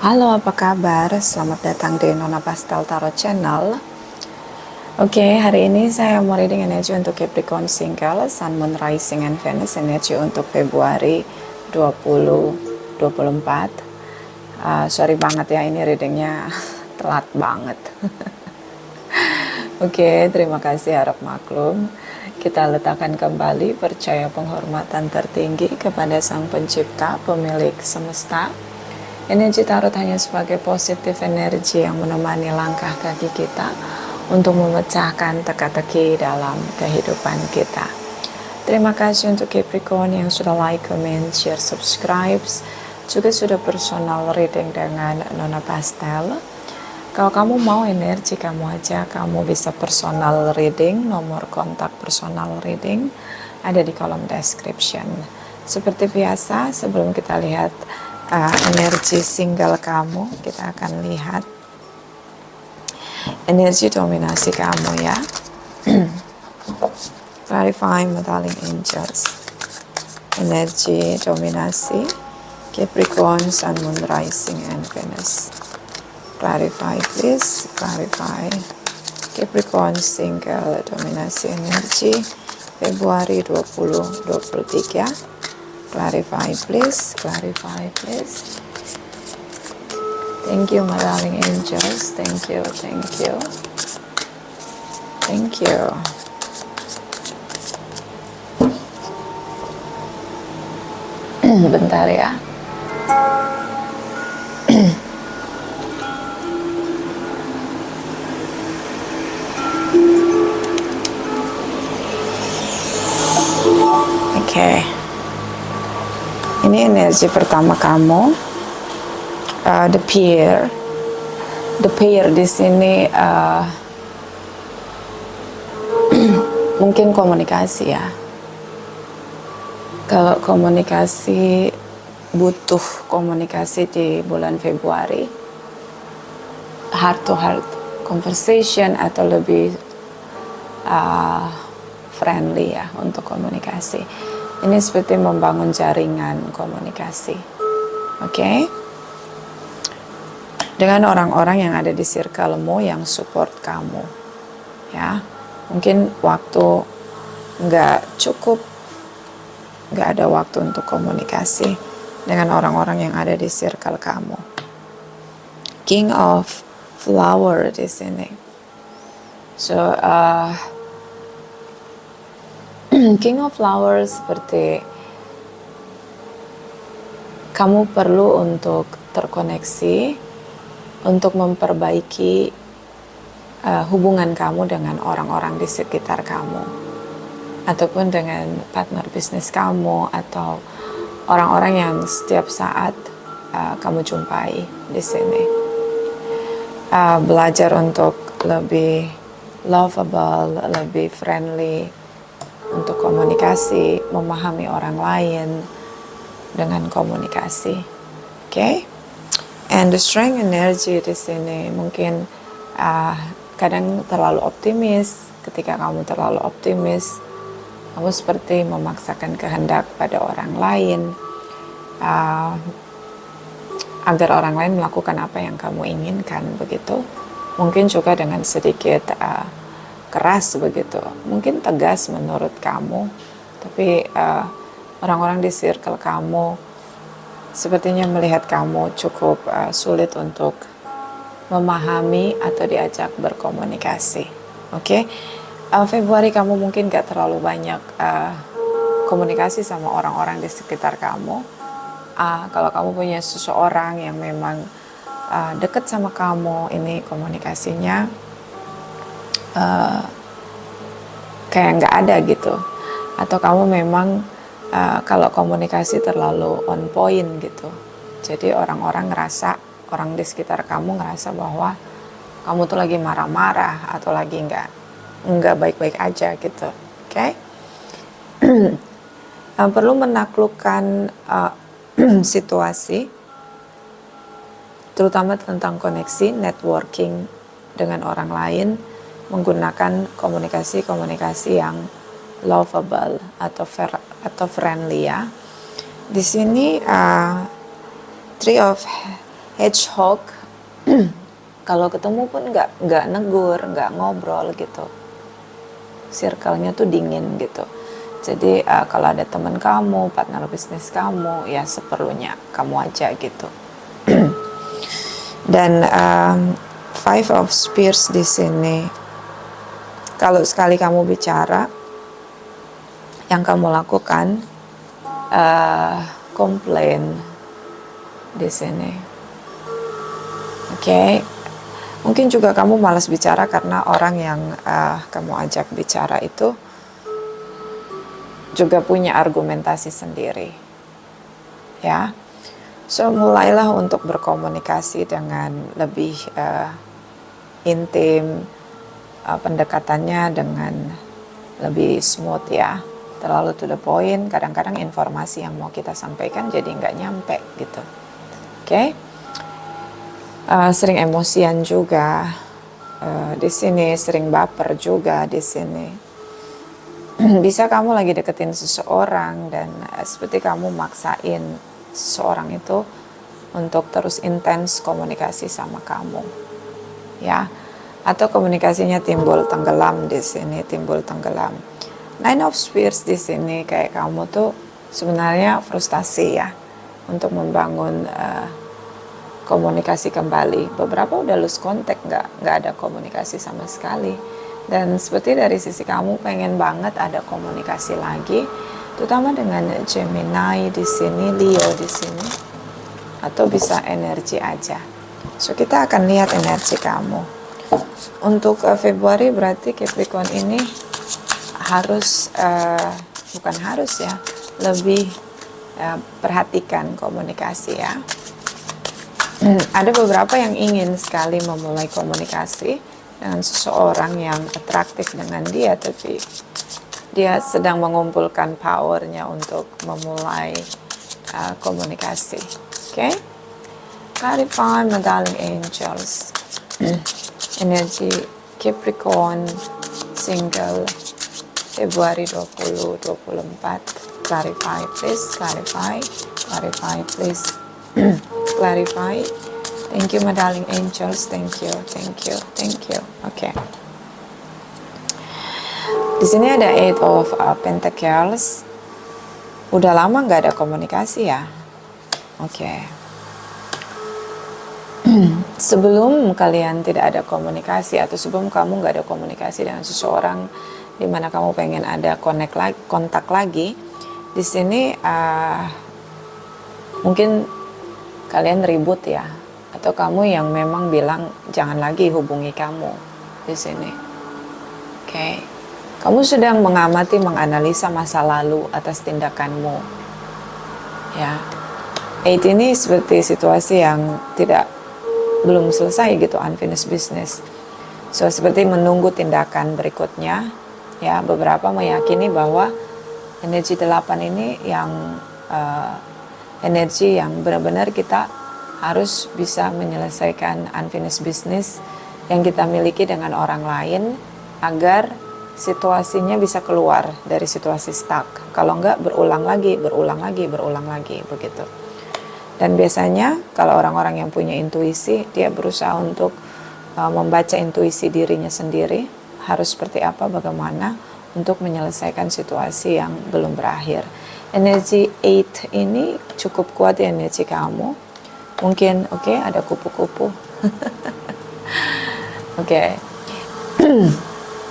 Halo, apa kabar? Selamat datang di Nona Pastel Tarot Channel. Oke, hari ini saya mau reading energi untuk Capricorn Single, Sun, Moon, Rising, and Venus. Energi untuk Februari 2024. Sorry banget ya, ini readingnya telat banget. Oke, terima kasih, harap maklum. Kita letakkan kembali percaya penghormatan tertinggi kepada Sang Pencipta, pemilik semesta. Energi tarot hanya sebagai positif energi yang menemani langkah kaki kita untuk memecahkan teka-teki dalam kehidupan kita. Terima kasih untuk Capricorn yang sudah like, comment, share, subscribe, juga sudah personal reading dengan Nona Pastel. Kalau kamu mau energi kamu aja, kamu bisa personal reading. Nomor kontak personal reading ada di kolom description. Seperti biasa, sebelum kita lihat energi single kamu, kita akan lihat energi dominasi kamu ya. Clarify Metallic Angels. Energi dominasi Capricorn, Sun, Moon, Rising, and Venus. Clarify please, clarify Capricorn single dominasi energi Februari 2023. Clarify please, clarify please. Thank you my darling angels, thank you, thank you, thank you. Bentar ya. Oke. Ini energi pertama kamu, the pair. The pair di sini mungkin komunikasi ya. Kalau komunikasi, butuh komunikasi di bulan Februari, heart to heart conversation atau lebih friendly ya untuk komunikasi. Ini seperti membangun jaringan komunikasi, oke? Dengan orang-orang yang ada di circlemu yang support kamu, ya. Mungkin waktu nggak cukup, nggak ada waktu untuk komunikasi dengan orang-orang yang ada di circle kamu. King of Flower di sini. So, King of Flowers seperti kamu perlu untuk terkoneksi, untuk memperbaiki hubungan kamu dengan orang-orang di sekitar kamu, ataupun dengan partner bisnis kamu, atau orang-orang yang setiap saat kamu jumpai di sini. Belajar untuk lebih lovable, lebih friendly, untuk komunikasi, memahami orang lain dengan komunikasi, oke? And the strength energy di sini mungkin kadang terlalu optimis. Ketika kamu terlalu optimis, kamu seperti memaksakan kehendak pada orang lain agar orang lain melakukan apa yang kamu inginkan, begitu. Mungkin juga dengan sedikit keras begitu, mungkin tegas menurut kamu, tapi orang-orang di circle kamu sepertinya melihat kamu cukup sulit untuk memahami atau diajak berkomunikasi, oke? Februari kamu mungkin gak terlalu banyak komunikasi sama orang-orang di sekitar kamu. Kalau kamu punya seseorang yang memang dekat sama kamu, ini komunikasinya kayak nggak ada gitu, atau kamu memang kalau komunikasi terlalu on point gitu, jadi orang-orang ngerasa, orang di sekitar kamu ngerasa bahwa kamu tuh lagi marah-marah atau lagi nggak baik-baik aja gitu, oke? Perlu menaklukkan situasi, terutama tentang koneksi, networking dengan orang lain, menggunakan komunikasi yang lovable atau friendly ya. Di sini Three of hedgehog kalau ketemu pun nggak negur, nggak ngobrol gitu. Circle-nya tuh dingin gitu. Jadi kalau ada teman kamu, partner bisnis kamu, ya seperlunya kamu aja gitu. Dan Five of Spears di sini, kalau sekali kamu bicara, yang kamu lakukan komplain di sini. Oke. Mungkin juga kamu malas bicara karena orang yang kamu ajak bicara itu juga punya argumentasi sendiri. Ya. So mulailah untuk berkomunikasi dengan lebih intim, pendekatannya dengan lebih smooth ya, terlalu to the point. Kadang-kadang informasi yang mau kita sampaikan jadi nggak nyampe gitu. Oke. Sering emosian juga di sini, sering baper juga di sini. Bisa kamu lagi deketin seseorang dan seperti kamu maksain seseorang itu untuk terus intens komunikasi sama kamu, ya, atau komunikasinya timbul tenggelam di sini, timbul tenggelam. Nine of Spears di sini kayak kamu tuh sebenarnya frustasi ya untuk membangun komunikasi kembali. Beberapa udah lose contact, nggak ada komunikasi sama sekali. Dan seperti dari sisi kamu pengen banget ada komunikasi lagi, terutama dengan Gemini di sini, Leo di sini, atau bisa energi aja. So kita akan lihat energi kamu. Untuk Februari berarti Capricorn ini harus bukan harus ya, lebih perhatikan komunikasi ya. Ada beberapa yang ingin sekali memulai komunikasi dengan seseorang yang atraktif dengan dia, tapi dia sedang mengumpulkan powernya untuk memulai komunikasi. Oke? Clarify, my darling angels. Energi Capricorn single Februari 2024. Clarify please, clarify please. Clarify. Thank you, my darling angels. Thank you. Oke. Di sini ada Eight of Pentacles. Udah lama nggak ada komunikasi ya. Oke. Sebelum kalian tidak ada komunikasi atau sebelum kamu nggak ada komunikasi dengan seseorang di mana kamu pengen ada kontak lagi, di sini mungkin kalian ribut ya, atau kamu yang memang bilang jangan lagi hubungi kamu di sini. Oke. Kamu sedang mengamati, menganalisa masa lalu atas tindakanmu. Ya. Eight ini seperti situasi yang belum selesai gitu, unfinished business. So seperti menunggu tindakan berikutnya. Ya, beberapa meyakini bahwa energi 8 ini yang energi yang benar-benar kita harus bisa menyelesaikan unfinished business yang kita miliki dengan orang lain agar situasinya bisa keluar dari situasi stuck. Kalau enggak berulang lagi begitu. Dan biasanya kalau orang-orang yang punya intuisi, dia berusaha untuk membaca intuisi dirinya sendiri, harus seperti apa, bagaimana untuk menyelesaikan situasi yang belum berakhir. Energi 8 ini cukup kuat ya, energi kamu. Mungkin ada kupu-kupu. Oke.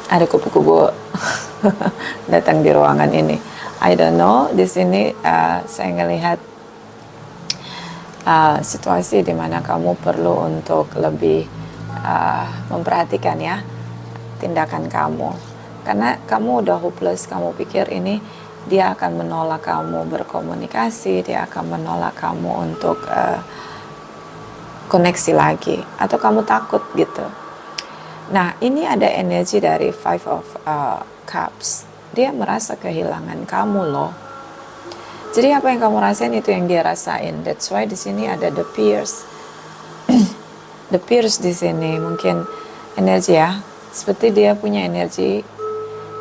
Ada kupu-kupu datang di ruangan ini. I don't know, di sini saya ngelihat situasi di mana kamu perlu untuk lebih memperhatikan ya tindakan kamu, karena kamu udah hopeless. Kamu pikir ini dia akan menolak kamu berkomunikasi, dia akan menolak kamu untuk koneksi lagi, atau kamu takut gitu. Nah, ini ada energi dari Five of Cups. Dia merasa kehilangan kamu loh. Jadi apa yang kamu rasain itu yang dia rasain. That's why di sini ada the Pierce. The Pierce di sini mungkin energi ya, seperti dia punya energi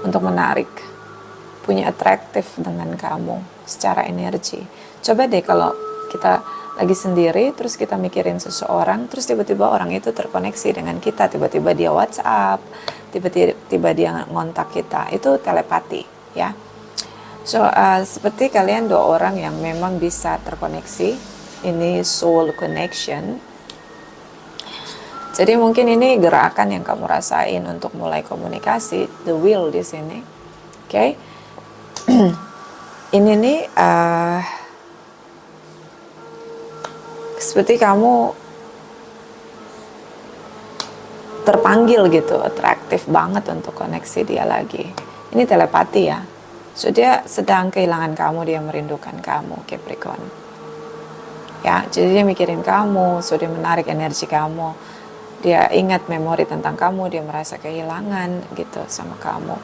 untuk menarik, punya atraktif dengan kamu secara energi. Coba deh kalau kita lagi sendiri, terus kita mikirin seseorang, terus tiba-tiba orang itu terkoneksi dengan kita, tiba-tiba dia WhatsApp, tiba-tiba dia ngontak kita, itu telepati ya. So seperti kalian dua orang yang memang bisa terkoneksi, ini soul connection. Jadi mungkin ini gerakan yang kamu rasain untuk mulai komunikasi, the will di sini, oke? Ini nih seperti kamu terpanggil gitu, atraktif banget untuk koneksi dia lagi. Ini telepati ya. So dia sedang kehilangan kamu, dia merindukan kamu, Capricorn. Ya, jadi dia mikirin kamu, so dia menarik energi kamu. Dia ingat memori tentang kamu, dia merasa kehilangan gitu sama kamu.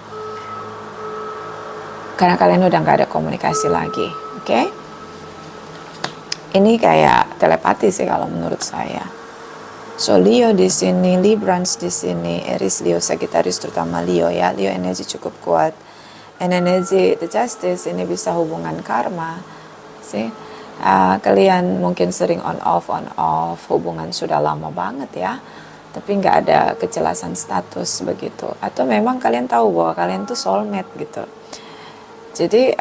Karena kalian udah gak ada komunikasi lagi, oke? Ini kayak telepati sih kalau menurut saya. So Leo di sini, Librans di sini, Aries, Leo, Sagittarius, terutama Leo ya. Leo energi cukup kuat. And energi the justice ini bisa hubungan karma, sih. Kalian mungkin sering on off, hubungan sudah lama banget ya, tapi nggak ada kejelasan status begitu. Atau memang kalian tahu bahwa kalian tuh soulmate gitu. Jadi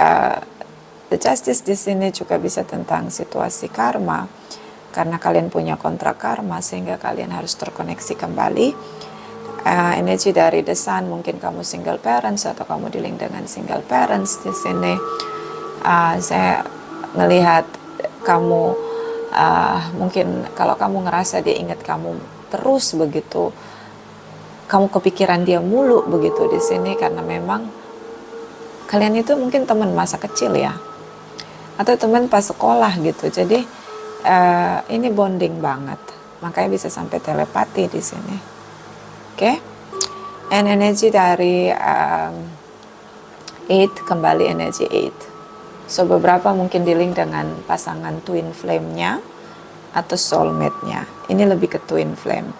the justice di sini juga bisa tentang situasi karma, karena kalian punya kontrak karma sehingga kalian harus terkoneksi kembali. Energi dari the sun, mungkin kamu single parents atau kamu dealing dengan single parents di sini. Saya melihat kamu mungkin kalau kamu ngerasa dia ingat kamu terus begitu, kamu kepikiran dia mulu begitu di sini, karena memang kalian itu mungkin teman masa kecil ya, atau teman pas sekolah gitu. Jadi ini bonding banget, makanya bisa sampai telepati di sini. Oke, and energi dari 8 kembali energi 8. So beberapa mungkin dealing dengan pasangan twin flame-nya atau soulmate-nya. Ini lebih ke twin flame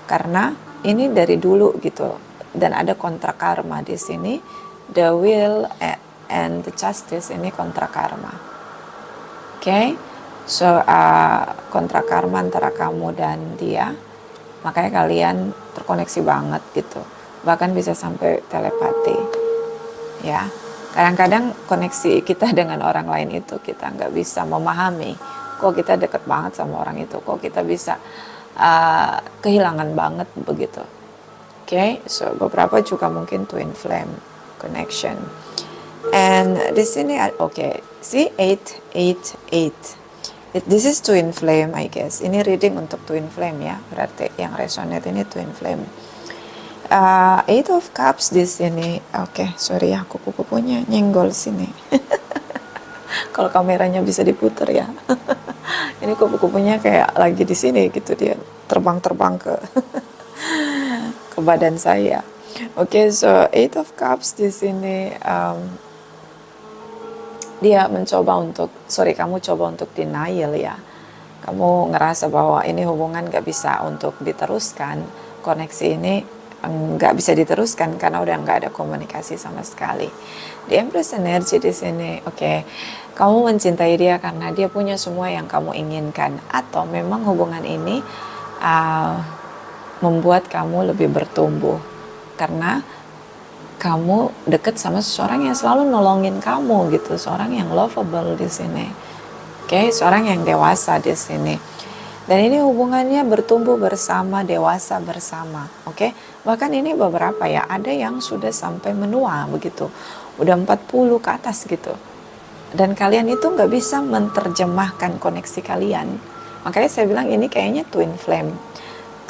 karena ini dari dulu gitu, dan ada kontrak karma di sini. The will and the justice ini kontrak karma. Oke, so kontrak karma antara kamu dan dia. Makanya kalian terkoneksi banget gitu, bahkan bisa sampai telepati ya. Kadang-kadang koneksi kita dengan orang lain itu kita nggak bisa memahami, kok kita deket banget sama orang itu, kok kita bisa kehilangan banget begitu. Oke, so beberapa juga mungkin twin flame connection. And di sini see 888. This is twin flame, I guess. Ini reading untuk twin flame ya, berarti yang resonate ini twin flame. 8 of Cups di sini. Oke, sorry ya, kupu-kupunya nyenggol sini. Kalau kameranya bisa diputar ya. Ini kupu-kupunya kayak lagi di sini gitu, dia terbang-terbang ke ke badan saya. Oke, so 8 of Cups di sini. Dia mencoba untuk, kamu coba untuk denial ya. Kamu ngerasa bahwa ini hubungan gak bisa untuk diteruskan, koneksi ini gak bisa diteruskan karena udah gak ada komunikasi sama sekali. Di Empress energy di sini, kamu mencintai dia karena dia punya semua yang kamu inginkan, atau memang hubungan ini membuat kamu lebih bertumbuh karena kamu deket sama seseorang yang selalu nolongin kamu gitu, seorang yang lovable di sini, seorang yang dewasa di sini. Dan ini hubungannya bertumbuh bersama, dewasa bersama, Bahkan ini beberapa ya, ada yang sudah sampai menua begitu, udah 40 ke atas gitu. Dan kalian itu nggak bisa menerjemahkan koneksi kalian. Makanya saya bilang ini kayaknya twin flame.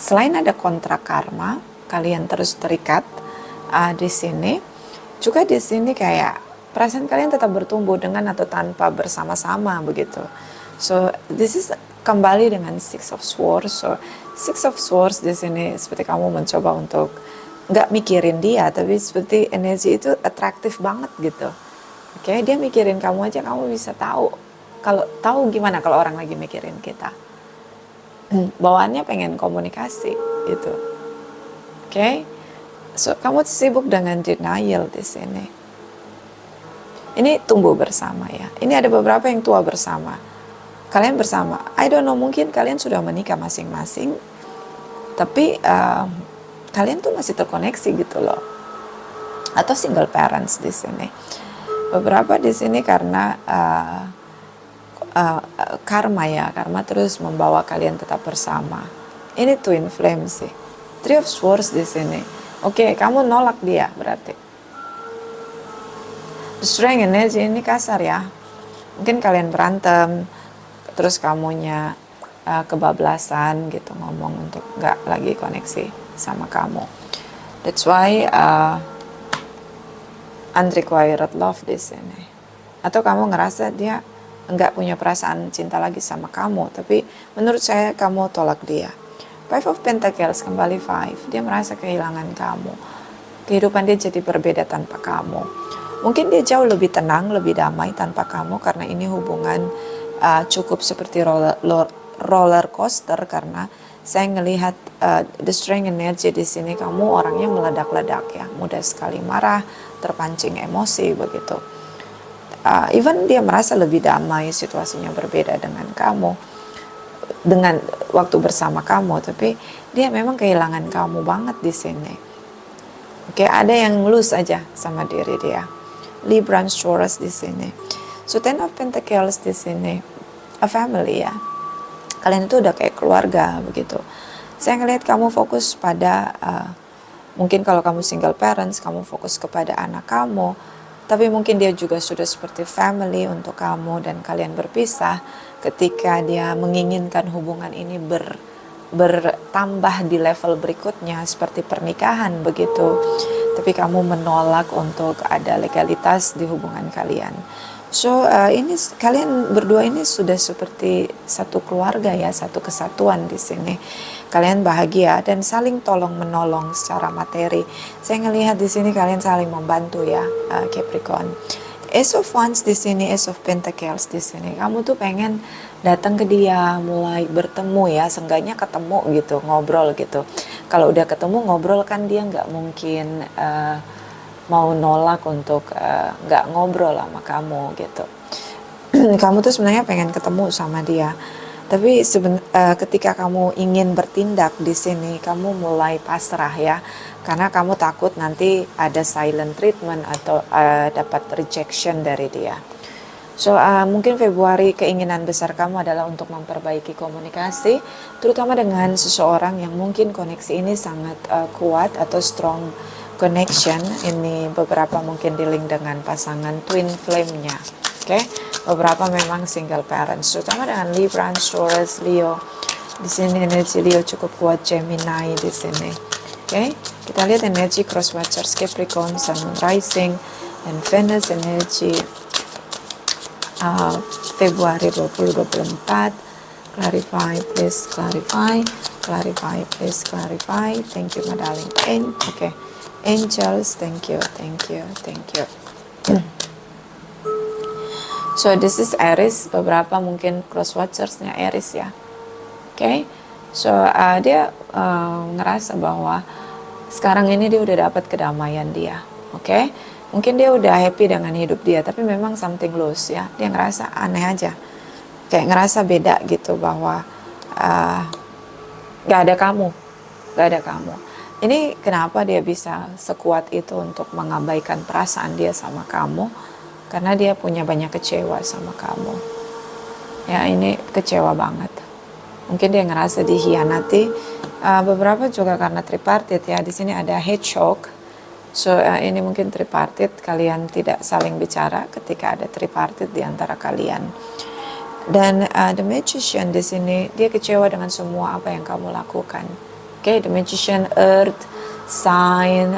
Selain ada kontrak karma, kalian terus terikat. Di sini juga, di sini kayak perasaan kalian tetap bertumbuh dengan atau tanpa bersama-sama begitu. So this is kembali dengan Six of Swords. So Six of Swords di sini seperti kamu mencoba untuk nggak mikirin dia, tapi seperti energi itu atraktif banget gitu. Dia mikirin kamu aja, kamu bisa tahu. Kalau tahu gimana kalau orang lagi mikirin kita. Bawaannya pengen komunikasi gitu. So, kamu sibuk dengan denial di sini. Ini tumbuh bersama ya. Ini ada beberapa yang tua bersama. kalian bersama. I don't know, mungkin kalian sudah menikah masing-masing, tapi kalian tuh masih terkoneksi gitu loh. Atau single parents di sini. Beberapa di sini karena karma ya, karma terus membawa kalian tetap bersama. Ini twin flame sih. Three of Swords di sini. Oke, kamu nolak dia berarti. The Strength energy ini kasar ya. Mungkin kalian berantem, terus kamunya kebablasan gitu ngomong untuk nggak lagi koneksi sama kamu. That's why unrequited love di sini. Atau kamu ngerasa dia nggak punya perasaan cinta lagi sama kamu, tapi menurut saya kamu tolak dia. Five of Pentacles kembali five. Dia merasa kehilangan kamu. Kehidupan dia jadi berbeda tanpa kamu. Mungkin dia jauh lebih tenang, lebih damai tanpa kamu karena ini hubungan cukup seperti roller coaster, karena saya ngelihat the strength energy di sini kamu orangnya meledak-ledak ya, mudah sekali marah, terpancing emosi begitu. Even dia merasa lebih damai, situasinya berbeda dengan kamu, dengan waktu bersama kamu, tapi dia memang kehilangan kamu banget di sini. Oke, ada yang loose aja sama diri dia. Libra, Taurus di sini. So Ten of Pentacles di sini, a family ya. Kalian itu udah kayak keluarga begitu. Saya ngelihat kamu fokus pada mungkin kalau kamu single parents, kamu fokus kepada anak kamu. Tapi mungkin dia juga sudah seperti family untuk kamu dan kalian berpisah ketika dia menginginkan hubungan ini bertambah di level berikutnya seperti pernikahan begitu. Tapi kamu menolak untuk ada legalitas di hubungan kalian. So ini kalian berdua ini sudah seperti satu keluarga ya, satu kesatuan di sini. Kalian bahagia dan saling tolong menolong secara materi. Saya ngelihat di sini kalian saling membantu ya, Capricorn. Ace of Wands di sini, Ace of Pentacles di sini. Kamu tuh pengen datang ke dia, mulai bertemu ya, seenggaknya ketemu gitu, ngobrol gitu. Kalau udah ketemu ngobrol kan dia nggak mungkin mau nolak untuk nggak ngobrol sama kamu gitu. Kamu tuh sebenarnya pengen ketemu sama dia, tapi ketika kamu ingin bertindak di sini, kamu mulai pasrah ya, karena kamu takut nanti ada silent treatment atau dapat rejection dari dia. So mungkin Februari keinginan besar kamu adalah untuk memperbaiki komunikasi, terutama dengan seseorang yang mungkin koneksi ini sangat kuat atau strong connection. Ini beberapa mungkin di-link dengan pasangan twin flame-nya. Oke, beberapa memang single parents, terutama dengan Libra, Taurus, Leo. Di sini energi Leo cukup kuat, Gemini di sini. Oke, kita lihat energi cross watchers Capricorn, Sun, Rising, dan Venus energi Februari 2024. Clarify, please clarify. Clarify, please clarify. Thank you, my darling. Okay. Angels, thank you, thank you, thank you. So this is Aries. Beberapa mungkin cross watchersnya Aries ya. Okay. So dia ngerasa bahwa sekarang ini dia udah dapat kedamaian dia. Okay. Mungkin dia udah happy dengan hidup dia, tapi memang something loose ya. Dia ngerasa aneh aja, kayak ngerasa beda gitu, bahwa gak ada kamu. Ini kenapa dia bisa sekuat itu untuk mengabaikan perasaan dia sama kamu, karena dia punya banyak kecewa sama kamu. Ya, ini kecewa banget. Mungkin dia ngerasa dihianati. Beberapa juga karena tripartite ya. Di sini ada hedgehog. So ini mungkin tripartite, kalian tidak saling bicara ketika ada tripartite di antara kalian. Dan the magician di sini, dia kecewa dengan semua apa yang kamu lakukan. Okay, the magician, earth sign,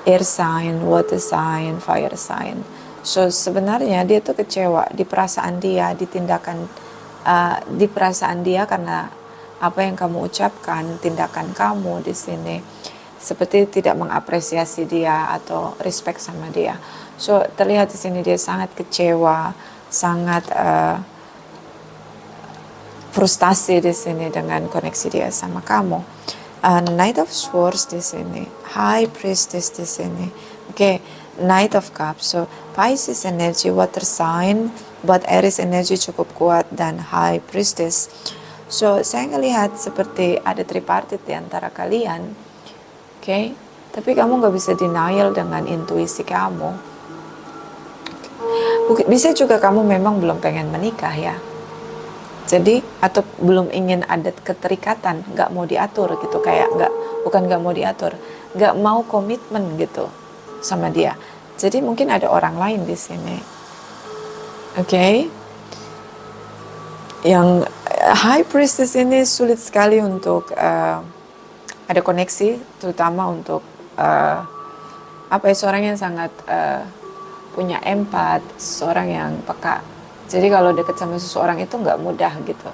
air sign, water sign, fire sign. So sebenarnya dia tuh kecewa di perasaan dia, di tindakan, di perasaan dia karena apa yang kamu ucapkan, tindakan kamu di sini. Seperti tidak mengapresiasi dia atau respect sama dia. So terlihat di sini dia sangat kecewa, sangat frustasi di sini dengan koneksi dia sama kamu. Knight of Swords di sini, High Priestess di sini. Okay, Knight of Cups. So Pisces energy, water sign, buat Aries energi cukup kuat dan High Priestess. So saya ngelihat seperti ada tripartite di antara kalian, oke? Tapi kamu nggak bisa denial dengan intuisi kamu. Bisa juga kamu memang belum pengen menikah ya. Jadi atau belum ingin ada keterikatan, nggak mau diatur gitu, kayak bukan nggak mau diatur, nggak mau komitmen gitu sama dia. Jadi mungkin ada orang lain di sini, oke? Yang High Priestess ini sulit sekali untuk ada koneksi, terutama untuk seorang yang sangat punya empat, seorang yang peka. Jadi kalau deket sama seseorang itu nggak mudah gitu.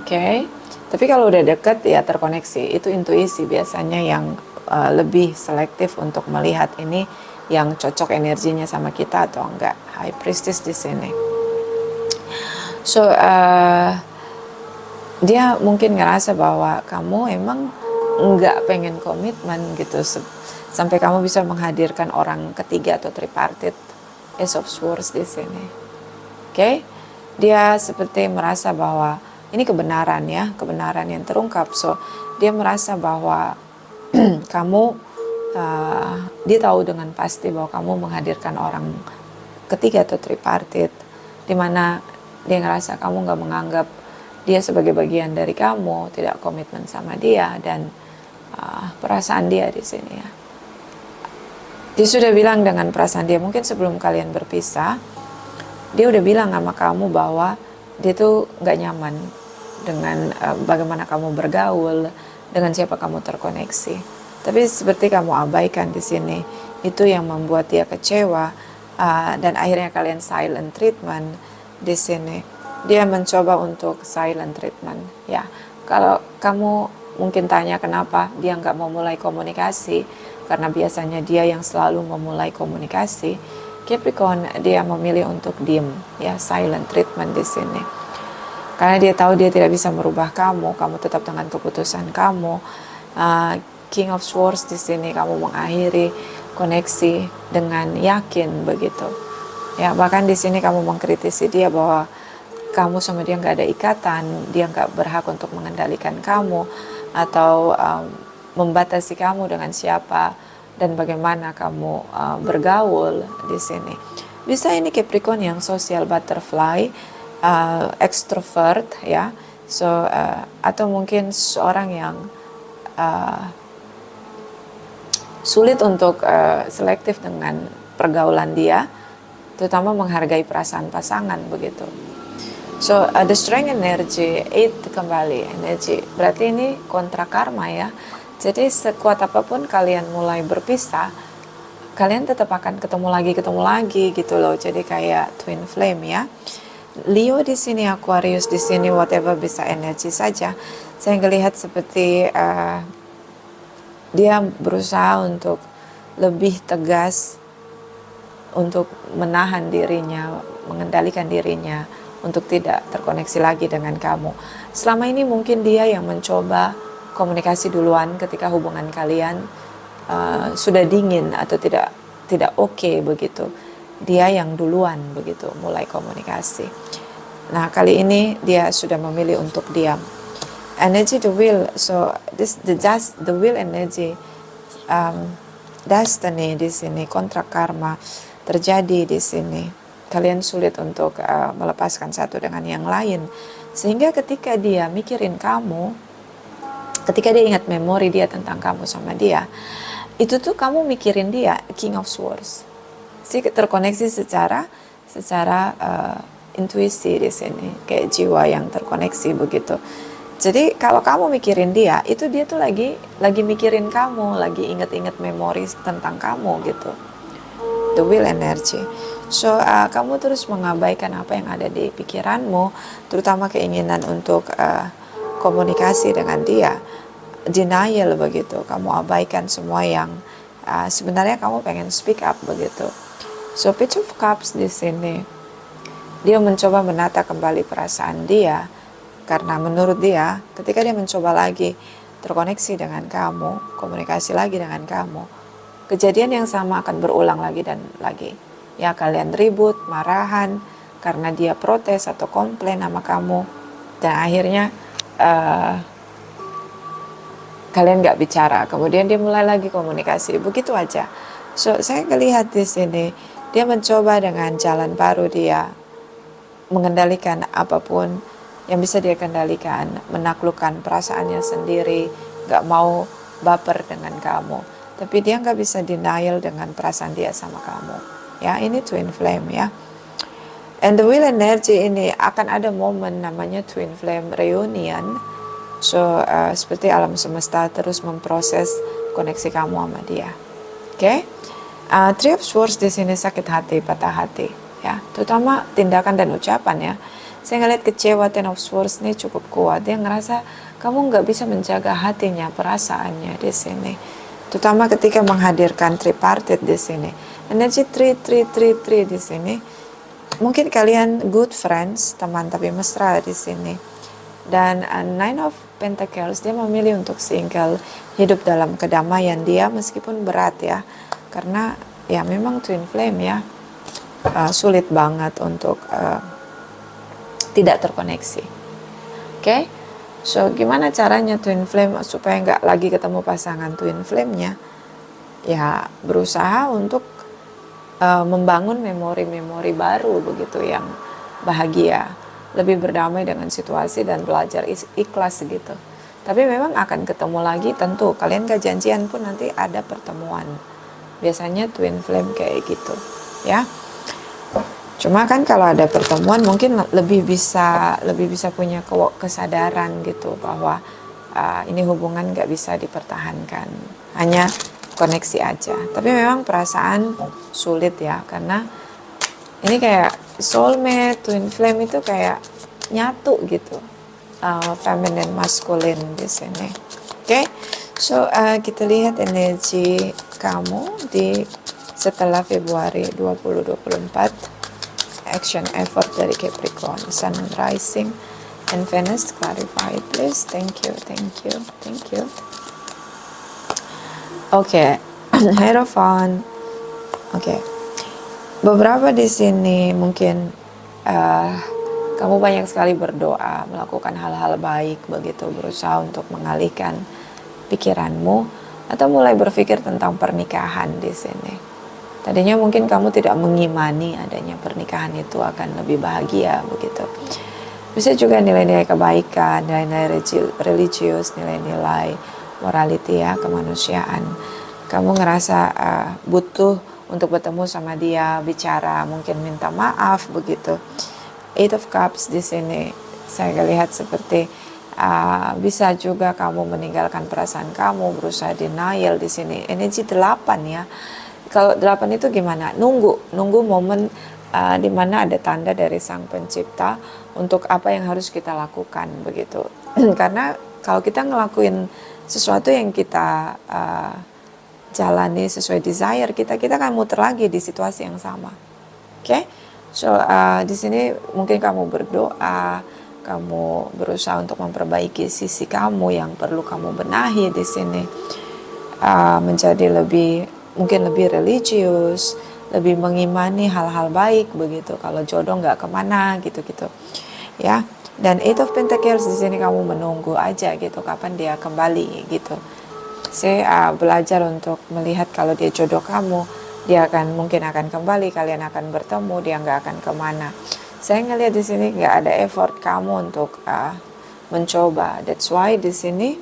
Oke. Tapi kalau udah deket ya terkoneksi. Itu intuisi biasanya yang lebih selektif untuk melihat ini yang cocok energinya sama kita atau enggak. High Priestess di sini. So dia mungkin ngerasa bahwa kamu emang nggak pengen komitmen gitu sampai kamu bisa menghadirkan orang ketiga atau tripartite, Ace of Swords di sini. Oke, dia seperti merasa bahwa ini kebenaran ya, kebenaran yang terungkap. So dia merasa bahwa kamu, dia tahu dengan pasti bahwa kamu menghadirkan orang ketiga atau tripartite, di mana dia ngerasa kamu nggak menganggap dia sebagai bagian dari kamu, tidak komitmen sama dia, dan perasaan dia di sini ya. Dia sudah bilang dengan perasaan dia, mungkin sebelum kalian berpisah, dia udah bilang sama kamu bahwa dia tuh nggak nyaman dengan bagaimana kamu bergaul, dengan siapa kamu terkoneksi. Tapi seperti kamu abaikan di sini, itu yang membuat dia kecewa, dan akhirnya kalian silent treatment di sini. Dia mencoba untuk silent treatment. Ya, kalau kamu mungkin tanya kenapa dia nggak mau mulai komunikasi, karena biasanya dia yang selalu memulai komunikasi. Capricorn dia memilih untuk diem, ya, silent treatment di sini. Karena dia tahu dia tidak bisa merubah kamu tetap dengan keputusan kamu. King of Swords di sini kamu mengakhiri koneksi dengan yakin begitu. Ya, bahkan di sini kamu mengkritisi dia bahwa kamu sama dia nggak ada ikatan, dia nggak berhak untuk mengendalikan kamu atau membatasi kamu dengan siapa dan bagaimana kamu bergaul di sini. Bisa ini Capricorn yang social butterfly, extrovert ya. So atau mungkin seorang yang sulit untuk selektif dengan pergaulan dia, terutama menghargai perasaan pasangan begitu. So the strength energy, 8 kembali energi. Berarti ini kontra karma ya. Jadi sekuat apapun kalian mulai berpisah, kalian tetap akan ketemu lagi gitu loh. Jadi kayak twin flame ya. Leo di sini, Aquarius di sini, whatever bisa energi saja. Saya ngelihat seperti dia berusaha untuk lebih tegas untuk menahan dirinya, mengendalikan dirinya untuk tidak terkoneksi lagi dengan kamu. Selama ini mungkin dia yang mencoba komunikasi duluan ketika hubungan kalian sudah dingin atau tidak oke begitu. Dia yang duluan begitu mulai komunikasi. Nah, kali ini dia sudah memilih untuk diam. Energy the will, so the will energy, destiny di sini, kontrak karma terjadi di sini. Kalian sulit untuk melepaskan satu dengan yang lain, sehingga ketika dia mikirin kamu, ketika dia ingat memori dia tentang kamu sama dia, itu tuh kamu mikirin dia, King of Swords. Terkoneksi secara intuisi di sini, kayak jiwa yang terkoneksi begitu. Jadi kalau kamu mikirin dia, itu dia tuh lagi mikirin kamu, lagi inget-inget memori tentang kamu gitu. The will energy. So kamu terus mengabaikan apa yang ada di pikiranmu, terutama keinginan untuk komunikasi dengan dia. Denial begitu, kamu abaikan semua yang sebenarnya kamu pengen speak up begitu. So Page of Cups di sini, dia mencoba menata kembali perasaan dia, karena menurut dia ketika dia mencoba lagi terkoneksi dengan kamu, komunikasi lagi dengan kamu, kejadian yang sama akan berulang lagi dan lagi. Ya, kalian ribut, marahan, karena dia protes atau komplain sama kamu, dan akhirnya kalian nggak bicara, kemudian dia mulai lagi komunikasi, begitu aja. So saya melihat di sini dia mencoba dengan jalan baru, dia mengendalikan apapun yang bisa dia kendalikan, menaklukkan perasaannya sendiri, nggak mau baper dengan kamu, tapi dia nggak bisa denial dengan perasaan dia sama kamu. Ya, ini twin flame ya. And the wheel energy ini akan ada momen namanya twin flame reunion. So seperti alam semesta terus memproses koneksi kamu sama dia. Oke? Three of Swords di sini sakit hati, patah hati, ya, terutama tindakan dan ucapan ya. Saya ngeliat kecewa, Ten of Swords ini cukup kuat. Dia ngerasa kamu nggak bisa menjaga hatinya, perasaannya di sini. Terutama ketika menghadirkan tripartite di sini. Energi 3 di sini. Mungkin kalian good friends, teman tapi mesra di sini. Dan Nine of Pentacles, dia memilih untuk single, hidup dalam kedamaian dia meskipun berat ya. Karena ya memang twin flame ya, sulit banget untuk tidak terkoneksi. Oke? So gimana caranya twin flame supaya nggak lagi ketemu pasangan twin flame-nya? Ya berusaha untuk membangun memori-memori baru begitu yang bahagia, lebih berdamai dengan situasi dan belajar ikhlas gitu. Tapi memang akan ketemu lagi, tentu kalian gak janjian pun nanti ada pertemuan. Biasanya twin flame kayak gitu ya. Cuma kan kalau ada pertemuan mungkin lebih bisa punya kesadaran gitu bahwa ini hubungan gak bisa dipertahankan, hanya koneksi aja. Tapi memang perasaan sulit ya, karena ini kayak soulmate, twin flame itu kayak nyatu gitu, feminine, masculine di sini. Oke, so kita lihat energi kamu di setelah Februari 2024. Action effort dari Capricorn, Sun and Rising and Venus, clarify please. Thank you. Oke, Hierophant. Oke, beberapa di sini mungkin kamu banyak sekali berdoa, melakukan hal-hal baik begitu, berusaha untuk mengalihkan pikiranmu atau mulai berpikir tentang pernikahan di sini. Tadinya mungkin kamu tidak mengimani adanya pernikahan itu akan lebih bahagia begitu. Bisa juga nilai-nilai kebaikan, nilai-nilai religius, nilai-nilai morality ya, kemanusiaan. Kamu ngerasa butuh untuk bertemu sama dia, bicara, mungkin minta maaf begitu. Eight of Cups di sini saya lihat seperti bisa juga kamu meninggalkan perasaan kamu, berusaha denial di sini. Energi 8 ya. Kalau 8 itu gimana? Nunggu momen di mana ada tanda dari Sang Pencipta untuk apa yang harus kita lakukan begitu. Karena kalau kita ngelakuin sesuatu yang kita jalani sesuai desire kita akan muter lagi di situasi yang sama. Oke? So di sini mungkin kamu berdoa, kamu berusaha untuk memperbaiki sisi kamu yang perlu kamu benahi di sini, menjadi mungkin lebih religius, lebih mengimani hal-hal baik begitu. Kalau jodoh nggak kemana gitu-gitu, ya. Dan Eight of Pentacles di sini kamu menunggu aja gitu, kapan dia kembali gitu. Saya belajar untuk melihat kalau dia jodoh kamu, dia mungkin akan kembali, kalian akan bertemu, dia nggak akan kemana. Saya ngelihat di sini nggak ada effort kamu untuk mencoba. That's why di sini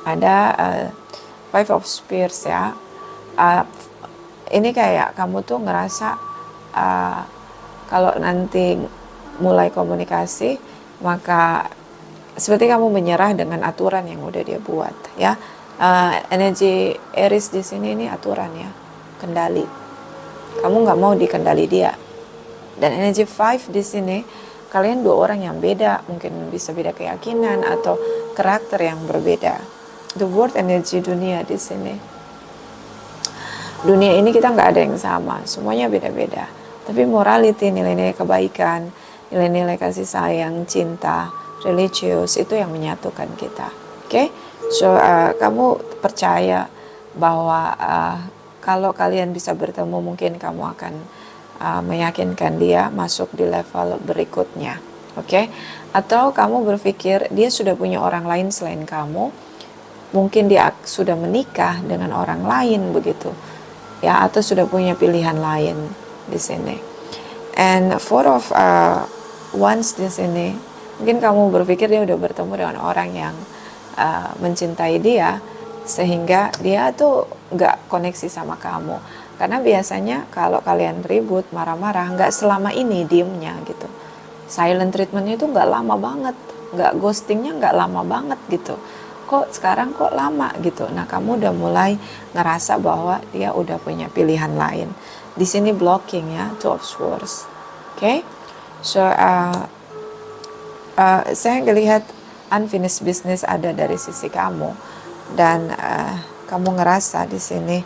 ada Five of Spears ya. Ini kayak kamu tuh ngerasa kalau nanti mulai komunikasi maka seperti kamu menyerah dengan aturan yang udah dia buat ya. Energi Aries di sini ini aturan ya, kendali. Kamu nggak mau dikendali dia. Dan energi 5 di sini kalian dua orang yang beda, mungkin bisa beda keyakinan atau karakter yang berbeda. The world energi dunia di sini. Dunia ini kita nggak ada yang sama, semuanya beda-beda. Tapi morality, nilai-nilai kebaikan, nilai-nilai kasih sayang, cinta, religius, itu yang menyatukan kita. Oke? So, kamu percaya bahwa kalau kalian bisa bertemu, mungkin kamu akan meyakinkan dia masuk di level berikutnya. Oke, atau kamu berpikir dia sudah punya orang lain selain kamu, mungkin dia sudah menikah dengan orang lain begitu, ya, atau sudah punya pilihan lain di sini. And four of wands di sini, mungkin kamu berpikir dia udah bertemu dengan orang yang mencintai dia, sehingga dia tuh nggak koneksi sama kamu. Karena biasanya kalau kalian ribut, marah-marah, nggak selama ini diemnya gitu. Silent treatmentnya itu nggak lama banget, nggak ghostingnya nggak lama banget gitu. Kok sekarang kok lama gitu. Nah, kamu udah mulai ngerasa bahwa dia udah punya pilihan lain. Di sini blocking ya, Two of Swords. Oke, so saya ngelihat unfinished business ada dari sisi kamu, dan kamu ngerasa di sini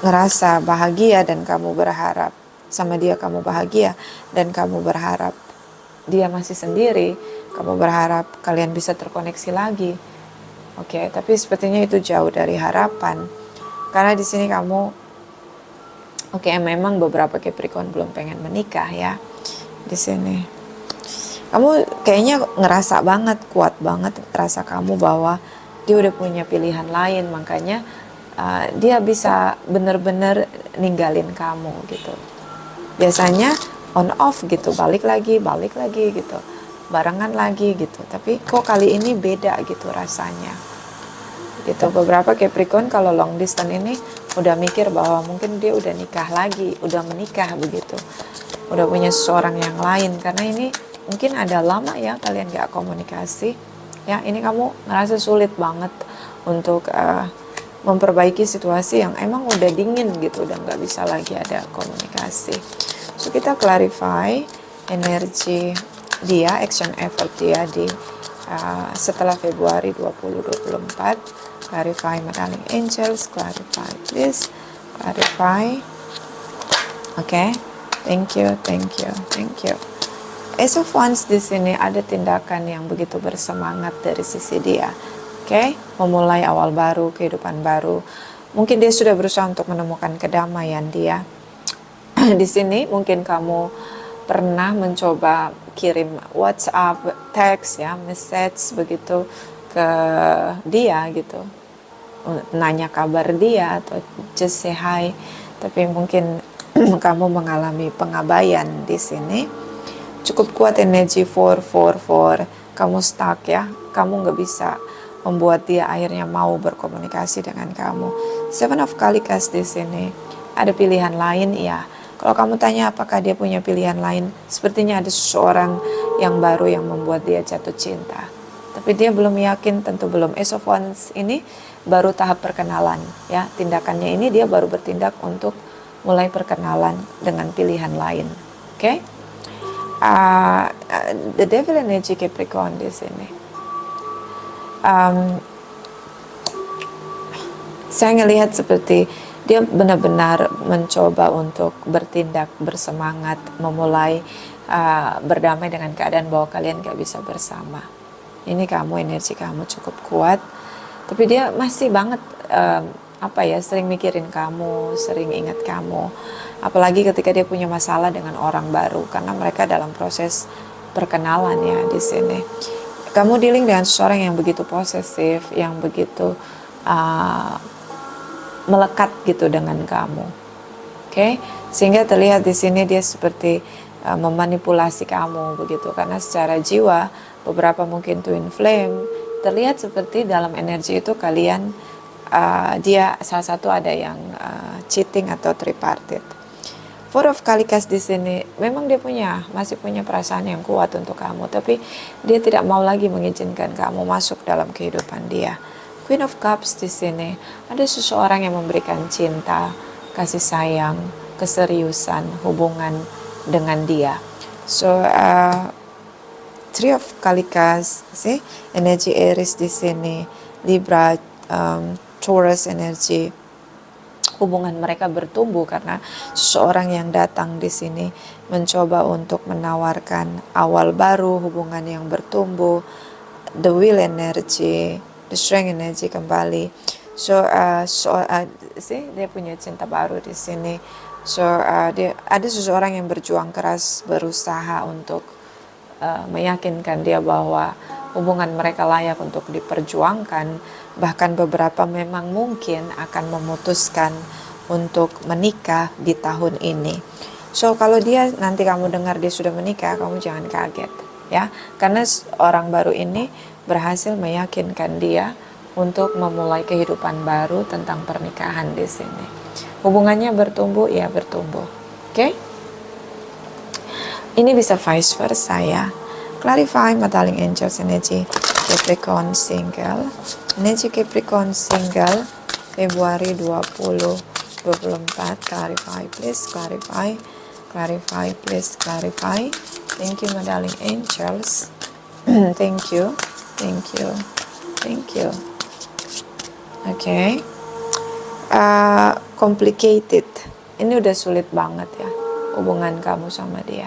ngerasa bahagia dan kamu berharap sama dia, kamu bahagia dan kamu berharap dia masih sendiri, kamu berharap kalian bisa terkoneksi lagi. Oke, tapi sepertinya itu jauh dari harapan. Karena di sini kamu memang beberapa Capricorn belum pengen menikah ya. Di sini kamu kayaknya ngerasa banget, kuat banget rasa kamu bahwa dia udah punya pilihan lain, makanya dia bisa bener-bener ninggalin kamu gitu. Biasanya on off gitu, balik lagi gitu, barengan lagi gitu. Tapi kok kali ini beda gitu rasanya. Gitu. Beberapa Capricorn kalau long distance ini udah mikir bahwa mungkin dia udah nikah lagi, udah menikah begitu. Udah punya seseorang yang lain, karena ini mungkin ada lama ya kalian gak komunikasi. Ya, ini kamu ngerasa sulit banget untuk memperbaiki situasi yang emang udah dingin gitu, udah nggak bisa lagi ada komunikasi. So kita clarify energi dia, action effort dia di setelah Februari 2024. Clarify my darling angels, clarify please, clarify. Oke, thank you. Ace of Wands di sini ada tindakan yang begitu bersemangat dari sisi dia. Oke, memulai awal baru, kehidupan baru. Mungkin dia sudah berusaha untuk menemukan kedamaian dia. Di sini mungkin kamu pernah mencoba kirim WhatsApp, teks ya, message begitu ke dia gitu. Nanya kabar dia atau just say hi. Tapi mungkin kamu mengalami pengabaian di sini. Cukup kuat energi 444. Kamu stuck ya. Kamu nggak bisa membuat dia akhirnya mau berkomunikasi dengan kamu. Seven of Kalikas di sini. Ada pilihan lain ya. Kalau kamu tanya apakah dia punya pilihan lain, sepertinya ada seseorang yang baru yang membuat dia jatuh cinta. Tapi dia belum yakin, tentu belum. Ace of Wands ini baru tahap perkenalan ya. Tindakannya ini dia baru bertindak untuk mulai perkenalan dengan pilihan lain. Oke? The Devil energy Capricorn di sini. Saya ngelihat seperti dia benar-benar mencoba untuk bertindak bersemangat, memulai berdamai dengan keadaan bahwa kalian gak bisa bersama. Ini kamu, energi kamu cukup kuat, tapi dia masih banget sering mikirin kamu, sering ingat kamu, apalagi ketika dia punya masalah dengan orang baru, karena mereka dalam proses perkenalan ya di sini. Kamu dealing dengan seseorang yang begitu posesif, yang begitu melekat gitu dengan kamu, oke? Sehingga terlihat di sini dia seperti memanipulasi kamu begitu, karena secara jiwa beberapa mungkin twin flame terlihat seperti dalam energi itu kalian dia salah satu ada yang cheating atau tripartite. Four of Kalikas di sini memang dia masih punya perasaan yang kuat untuk kamu, tapi dia tidak mau lagi mengizinkan kamu masuk dalam kehidupan dia. Queen of Cups di sini ada seseorang yang memberikan cinta, kasih sayang, keseriusan, hubungan dengan dia. So Three of Kalikas, see, energi Aries di sini, Libra, Taurus energi. Hubungan mereka bertumbuh karena seseorang yang datang di sini mencoba untuk menawarkan awal baru, hubungan yang bertumbuh. The Will energy, the Strength energy kembali. So, dia punya cinta baru di sini. So ada seseorang yang berjuang keras, berusaha untuk meyakinkan dia bahwa hubungan mereka layak untuk diperjuangkan. Bahkan beberapa memang mungkin akan memutuskan untuk menikah di tahun ini. So kalau dia nanti kamu dengar dia sudah menikah, kamu jangan kaget ya, karena orang baru ini berhasil meyakinkan dia untuk memulai kehidupan baru tentang pernikahan di sini. Hubungannya bertumbuh, ya bertumbuh. Oke? Ini bisa vice versa ya. Clarify my darling angels energy Capricorn single. Energy Capricorn single Februari 2024. Clarify please, clarify. Clarify please, clarify. Thank you my darling angels. Thank you. Thank you. Thank you. Oke. Complicated. Ini udah sulit banget ya hubungan kamu sama dia.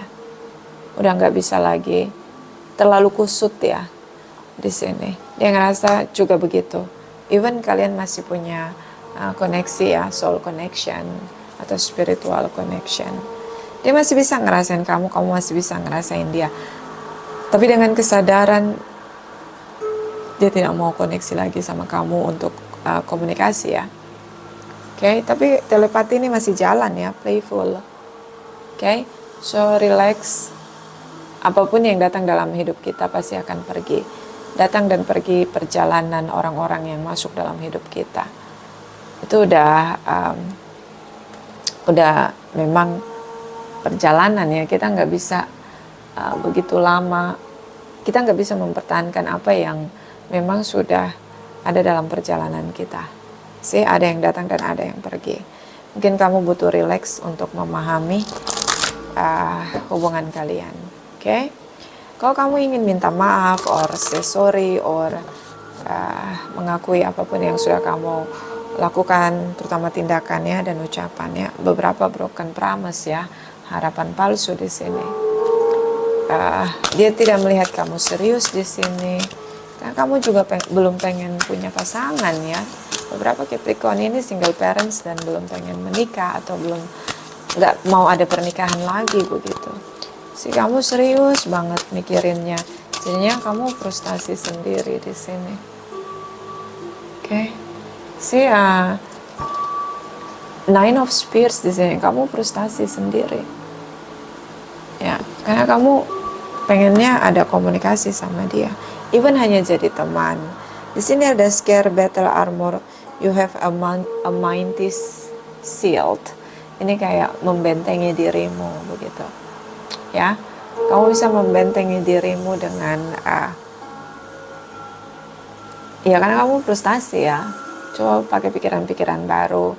Udah nggak bisa lagi, terlalu kusut ya di sini. Dia ngerasa juga begitu. Even kalian masih punya koneksi ya, soul connection atau spiritual connection. Dia masih bisa ngerasain kamu, kamu masih bisa ngerasain dia. Tapi dengan kesadaran dia tidak mau koneksi lagi sama kamu untuk komunikasi ya. Oke, tapi telepati ini masih jalan ya, playful. Oke, so relax. Apapun yang datang dalam hidup kita pasti akan pergi. Datang dan pergi perjalanan orang-orang yang masuk dalam hidup kita. Itu udah memang perjalanan ya. Kita nggak bisa begitu lama. Kita nggak bisa mempertahankan apa yang memang sudah ada dalam perjalanan kita. Ada yang datang dan ada yang pergi. Mungkin kamu butuh relax untuk memahami hubungan kalian. Oke, kalau kamu ingin minta maaf, or say sorry, or mengakui apapun yang sudah kamu lakukan, terutama tindakannya dan ucapannya, beberapa broken promise ya, harapan palsu di sini. Dia tidak melihat kamu serius di sini. Karena kamu juga belum pengen punya pasangan ya. Beberapa Capricorn ini single parents dan belum pengen menikah atau belum nggak mau ada pernikahan lagi begitu. Kamu serius banget mikirinnya, jadinya kamu frustasi sendiri di sini. Oke, Nine of Spears di sini, kamu frustasi sendiri. Ya, karena kamu pengennya ada komunikasi sama dia, even hanya jadi teman. Di sini ada Scare, Battle Armor, you have a mighty shield. Ini kayak membentengi dirimu begitu. Ya, kamu bisa membentengi dirimu dengan ya karena kamu frustasi ya. Coba pakai pikiran-pikiran baru,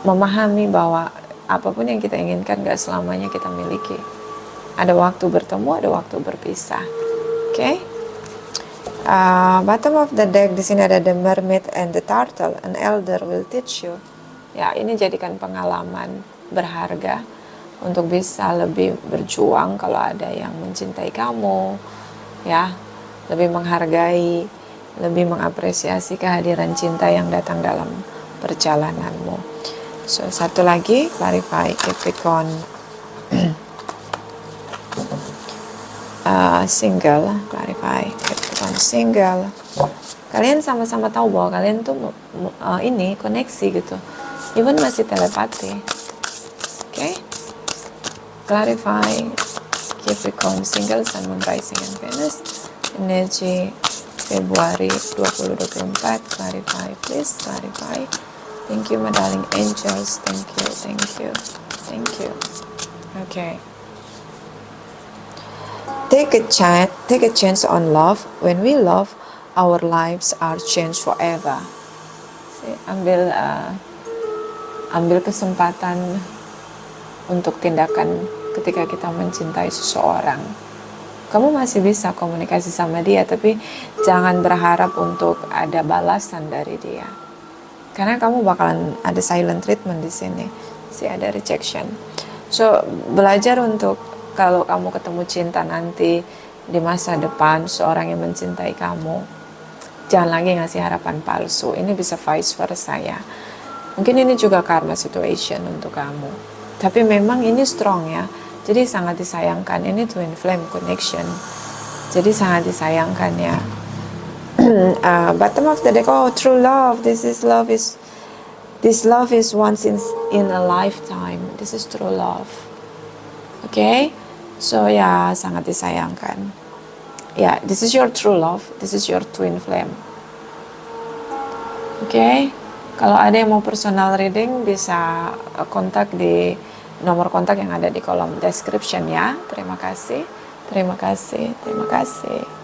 memahami bahwa apapun yang kita inginkan gak selamanya kita miliki. Ada waktu bertemu, ada waktu berpisah. Oke? Bottom of the deck di sini ada the mermaid and the turtle. An elder will teach you. Ya, ini jadikan pengalaman berharga untuk bisa lebih berjuang kalau ada yang mencintai kamu, ya, lebih menghargai, lebih mengapresiasi kehadiran cinta yang datang dalam perjalananmu. So, satu lagi, clarify Capricorn single, clarify Capricorn single. Kalian sama-sama tahu bahwa kalian tuh ini koneksi gitu, even masih telepati. Oke? Clarify Capricorn single, Sun, Moon, Rising, and Venus. Energi Februari 2024. Clarify, please. Clarify. Thank you, my darling angels. Thank you, thank you, thank you. Okay. Take a chance on love. When we love, our lives are changed forever. Ambil kesempatan untuk tindakan ketika kita mencintai seseorang. Kamu masih bisa komunikasi sama dia, tapi jangan berharap untuk ada balasan dari dia. Karena kamu bakalan ada silent treatment di sini. Ada rejection. So, belajar untuk kalau kamu ketemu cinta nanti di masa depan, seorang yang mencintai kamu, jangan lagi ngasih harapan palsu. Ini bisa vice versa ya. Mungkin ini juga karma situation untuk kamu. Tapi memang ini strong ya. Jadi sangat disayangkan. Ini twin flame connection. Jadi sangat disayangkan ya. Bottom of the deck, oh true love. This love is once in a lifetime. This is true love. Okay? So ya sangat disayangkan. Ya, this is your true love. This is your twin flame. Okay? Kalau ada yang mau personal reading bisa kontak di nomor kontak yang ada di kolom description ya. Terima kasih. Terima kasih. Terima kasih.